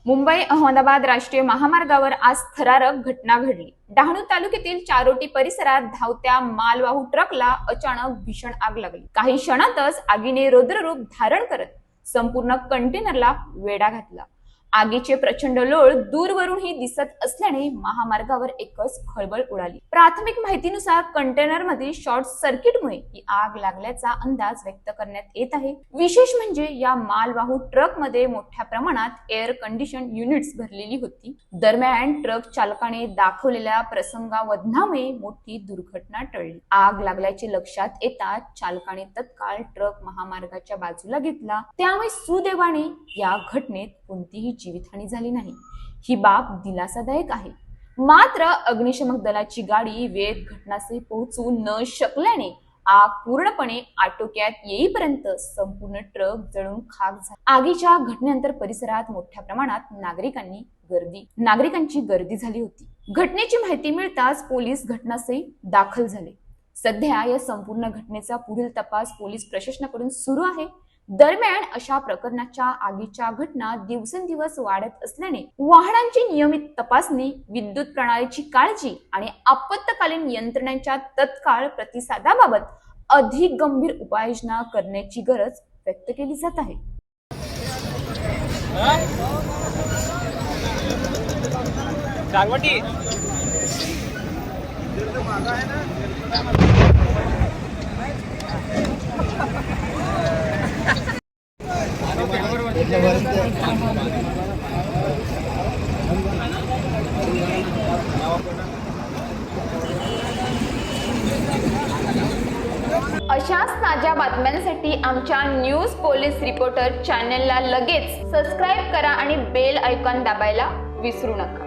मुंबई अहमदाबाद राष्ट्रीय महामार्गावर आज थरारक घटना घडली। डहाणू तालुक्यातील चारोटी परिसरात धावत्या मालवाहू ट्रकला अचानक भीषण आग लागली। काही क्षणातच आगीने रौद्ररूप धारण करत संपूर्ण कंटेनरला वेढा घातला। आगीचे प्रचंड लोळ दूरवरूनही दिसत असल्याने महामार्गावर एकच खळबळ उडाली। प्राथमिक माहितीनुसार कंटेनरमध्ये शॉर्ट सर्किटमुळे ही आग लागल्याचा अंदाज व्यक्त करण्यात येत आहे। विशेष म्हणजे या मालवाहू ट्रकमध्ये मोठ्या प्रमाणात एअर कंडिशन युनिट्स भरलेली होती। दरम्यान ट्रक चालकाने दाखवलेल्या प्रसंगावधानामुळे मोठी दुर्घटना टळली। आग लागल्याचे लक्षात येताच चालकाने तत्काळ ट्रक महामार्गाच्या बाजूला घेतला। त्यामुळे सुदैवाने या घटनेत कोणतीही जीवितहानी झाली नाही। ही बाब दिलासादायक आहे। मात्र अग्निशमक दलाची गाडी वेळेत घटनास्थळी पोहोचू न शकल्याने आग पूर्णपणे आटोक्यात येईपर्यंत संपूर्ण ट्रक जळून खाक झाला। आगीच्या घटनेनंतर परिसरात मोठ्या प्रमाणात नागरिकांची गर्दी झाली होती। घटनेची माहिती मिळताच पोलीस घटनास्थळी दाखल झाले। सध्या या संपूर्ण घटनेचा पुढील तपास पोलीस प्रशासनाकडून सुरू आहे। दरम्यान अशा प्रकरणाच्या आगीच्या घटना दिवसेंदिवस वाढत असल्याने वाहनांची नियमित तपासणी, विद्युत प्रणालीची काळजी आणि आपत्कालीन यंत्रणांच्या तत्काळ प्रतिसादाबाबत अधिक गंभीर उपाययोजना करण्याची गरज व्यक्त केली जात आहे। अशाच ताज्या बातम्यांसाठी आमच्या न्यूज पोलीस रिपोर्टर चॅनलला लगेच सबस्क्राईब करा आणि बेल आयकॉन दाबायला विसरू नका।